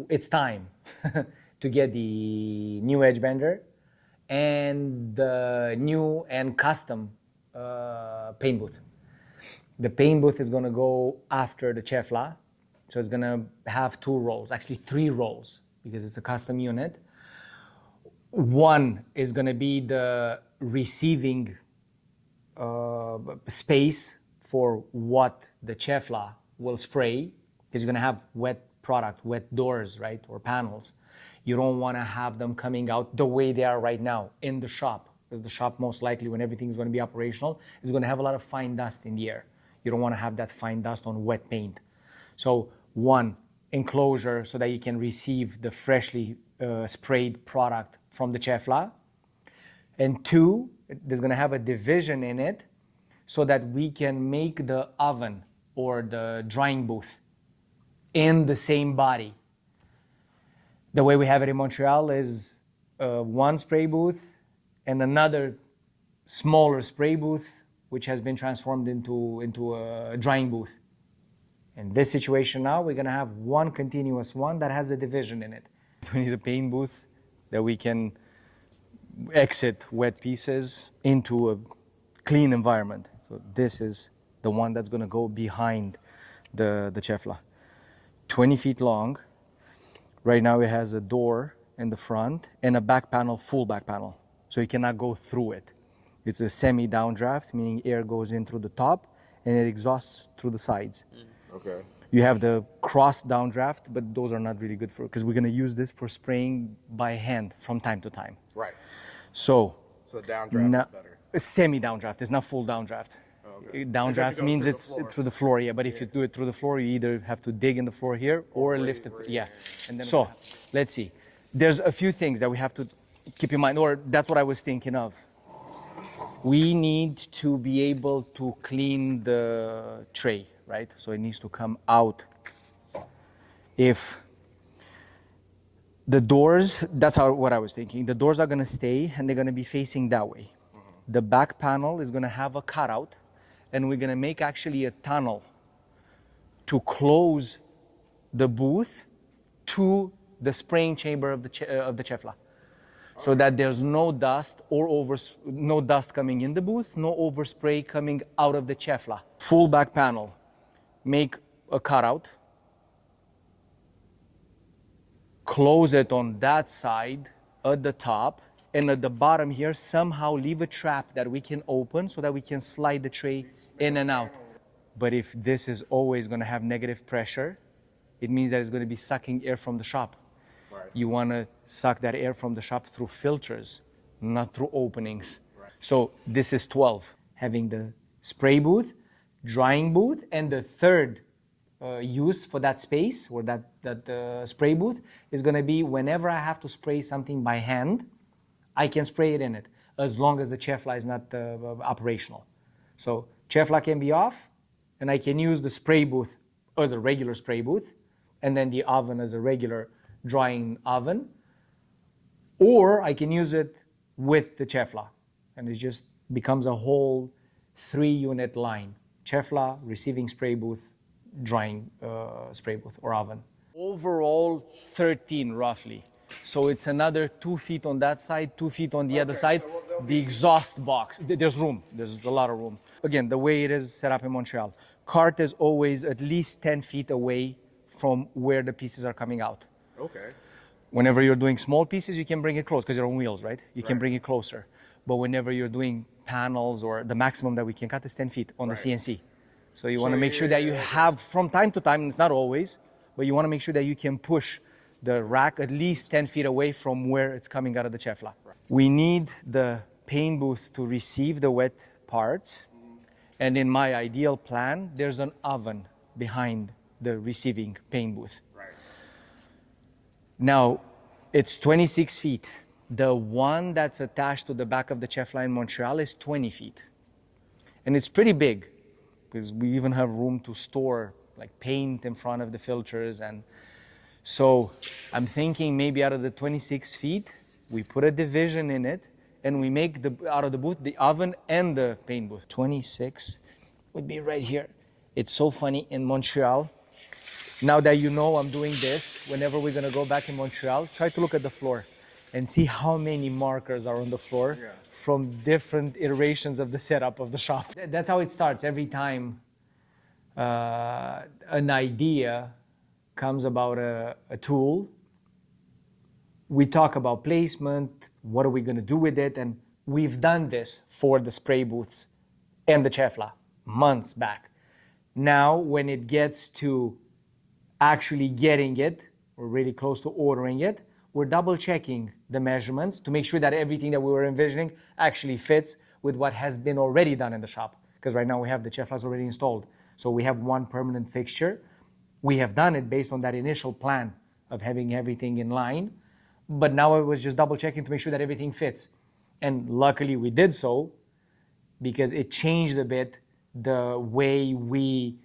it's time to get the new edge bender and the new and custom paint booth. The paint booth is gonna go after the chefla, so it's gonna have 2 rolls, actually 3 rolls, because it's a custom unit. One is gonna be the receiving space for what the chefla will spray, because you're gonna have wet product, wet doors, right, or panels. You don't wanna have them coming out the way they are right now in the shop, because the shop most likely, when everything is gonna be operational, is gonna have a lot of fine dust in the air. You don't wanna have that fine dust on wet paint. So one, enclosure so that you can receive the freshly sprayed product from the chefla. And 2, there's gonna have a division in it so that we can make the oven or the drying booth in the same body. The way we have it in Montreal is one spray booth and another smaller spray booth, which has been transformed into a drying booth. In this situation now, we're gonna have one continuous one that has a division in it. We need a paint booth that we can exit wet pieces into a clean environment. So this is the one that's gonna go behind the chefla. 20 feet long. Right now it has a door in the front and a back panel, full back panel. So you cannot go through it. It's a semi-downdraft, meaning air goes in through the top and it exhausts through the sides. Okay. You have the cross downdraft, but those are not really good for, because we're gonna use this for spraying by hand from time to time. Right. So the downdraft is better. Semi-downdraft, it's not full downdraft. Okay. Downdraft means through it's the floor. through the floor, yeah. But if you do it through the floor, you either have to dig in the floor here or lift it, yeah. And then so, let's see. There's a few things that we have to keep in mind, or that's what I was thinking of. We need to be able to clean the tray, right? So it needs to come out. If the doors, that's what I was thinking. The doors are gonna stay and they're gonna be facing that way. The back panel is gonna have a cutout, and we're gonna make actually a tunnel to close the booth to the spraying chamber of the chefla, so that there's no dust or no dust coming in the booth, no overspray coming out of the chefla. Full back panel, make a cutout, close it on that side at the top, and at the bottom here somehow leave a trap that we can open so that we can slide the tray in and out. But if this is always going to have negative pressure, it means that it's going to be sucking air from the shop. Right. You want to suck that air from the shop through filters, not through openings. Right. So this is 12, having the spray booth, drying booth, and the third use for that space, or that spray booth, is going to be whenever I have to spray something by hand, I can spray it in it, as long as the chefla is not operational. So chefla can be off, and I can use the spray booth as a regular spray booth, and then the oven as a regular drying oven, or I can use it with the chefla, and it just becomes a whole 3-unit line: chefla, receiving spray booth, drying spray booth or oven. Overall 13 roughly. So it's another 2 feet on that side, 2 feet on the other side. So the exhaust box, there's room, there's a lot of room. Again, the way it is set up in Montreal, cart is always at least 10 feet away from where the pieces are coming out. Okay. Whenever you're doing small pieces, you can bring it close because you're on wheels, right? You can bring it closer. But whenever you're doing panels, or the maximum that we can cut is 10 feet on the CNC. So you want to make sure that you have, from time to time, and it's not always, but you want to make sure that you can push the rack at least 10 feet away from where it's coming out of the chefla. Right. We need the paint booth to receive the wet parts. And in my ideal plan, there's an oven behind the receiving paint booth. Right. Now, it's 26 feet. The one that's attached to the back of the chefla in Montreal is 20 feet. And it's pretty big, because we even have room to store like paint in front of the filters. And so I'm thinking maybe out of the 26 feet, we put a division in it, and we make out of the booth the oven and the paint booth. 26 would be right here. It's so funny, in Montreal, Now that you know I'm doing this, whenever we're gonna go back in Montreal, try to look at the floor and see how many markers are on the floor from different iterations of the setup of the shop. That's how it starts. Every time an idea comes about a tool, we talk about placement, what are we gonna do with it, and we've done this for the spray booths and the Chefla months back. Now, when it gets to actually getting it, we're really close to ordering it, we're double checking the measurements to make sure that everything that we were envisioning actually fits with what has been already done in the shop. Because right now we have the Cheflas already installed. So we have one permanent fixture. We have done it based on that initial plan of having everything in line. But now I was just double checking to make sure that everything fits. And luckily we did so, because it changed a bit the way we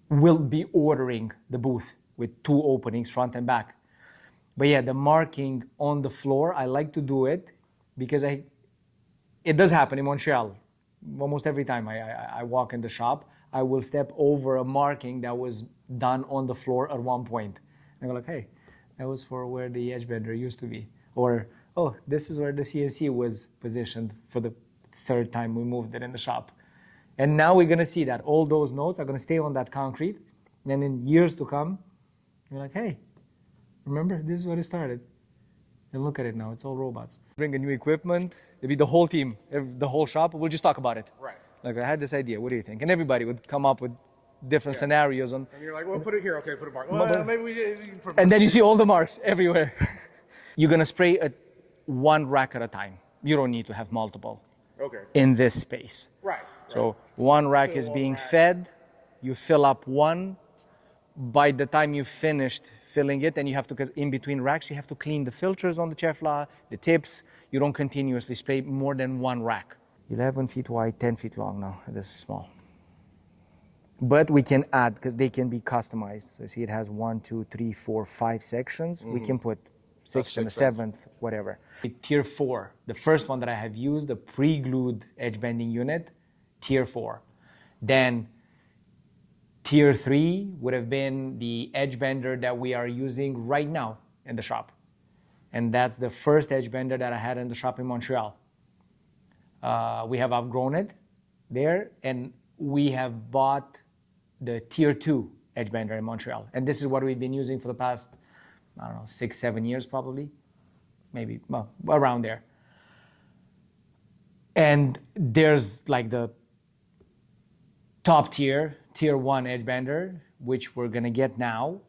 will be ordering the booth with two openings, front and back. But yeah, the marking on the floor, I like to do it because it does happen in Montreal. Almost every time I walk in the shop, I will step over a marking that was done on the floor at one point. And I go like, hey, that was for where the edge bender used to be. Or, oh, this is where the CNC was positioned for the third time we moved it in the shop. And now we're gonna see that all those notes are gonna stay on that concrete. And then in years to come, you're like, hey, remember, this is where it started. And look at it now, it's all robots. Bring a new equipment, it'd be the whole team, the whole shop, we'll just talk about it. Right. Like, I had this idea, what do you think? And everybody would come up with different scenarios on. And you're like, well, put it here. Okay, put a mark. Well, maybe we did. Put And then you see all the marks everywhere. You're gonna spray at one rack at a time. You don't need to have multiple in this space. Right. So one rack is being fed, you fill up one. By the time you've finished filling it, and you have to, because in between racks, you have to clean the filters on the Chefla, the tips. You don't continuously spray more than one rack. 11 feet wide, 10 feet long now. This is small. But we can add, because they can be customized. So you see it has 1, 2, 3, 4, 5 sections. We can put sixth and a seventh, whatever. Tier 4, the first one that I have used, the pre-glued edge bending unit, tier 4. Then tier 3 would have been the edge bender that we are using right now in the shop. And that's the first edge bender that I had in the shop in Montreal. We have outgrown it there, and we have bought the tier 2 edge bender in Montreal. And this is what we've been using for the past, I don't know, 6, 7 years probably. Maybe, well, around there. And there's like the top tier, tier 1 edge bender, which we're gonna get now.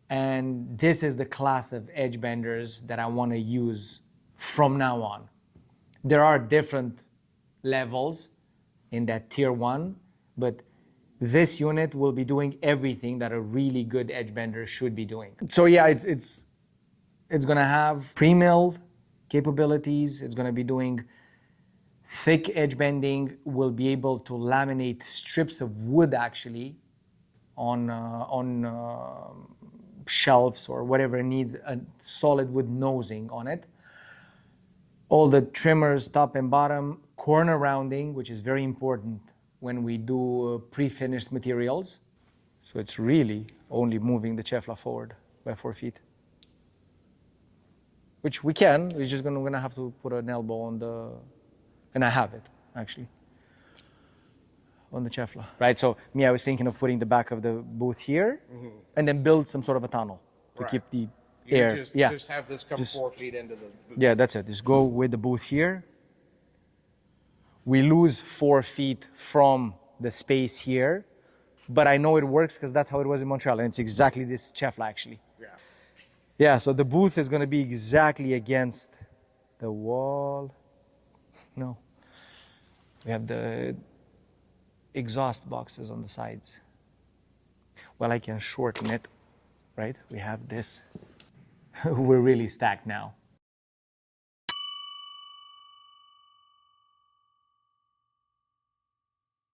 And this is the class of edge benders that I wanna use from now on. There are different levels in that tier 1, but this unit will be doing everything that a really good edge bender should be doing. So yeah, it's gonna have pre-milled capabilities. It's gonna be doing thick edge bending. We'll be able to laminate strips of wood actually on shelves or whatever needs a solid wood nosing on it. All the trimmers, top and bottom, corner rounding, which is very important when we do pre-finished materials. So it's really only moving the Chefla forward by 4 feet. Which we can, we're just gonna have to put an elbow on the, and I have it actually, on the Chefla. Right, so I was thinking of putting the back of the booth here and then build some sort of a tunnel to keep the air. Just have this come 4 feet into the booth. Yeah, that's it. Just go with the booth here. We lose 4 feet from the space here, but I know it works because that's how it was in Montreal, and it's exactly this Chefla actually. Yeah, so the booth is going to be exactly against the wall. No. We have the exhaust boxes on the sides. Well, I can shorten it, right? We have this. We're really stacked now.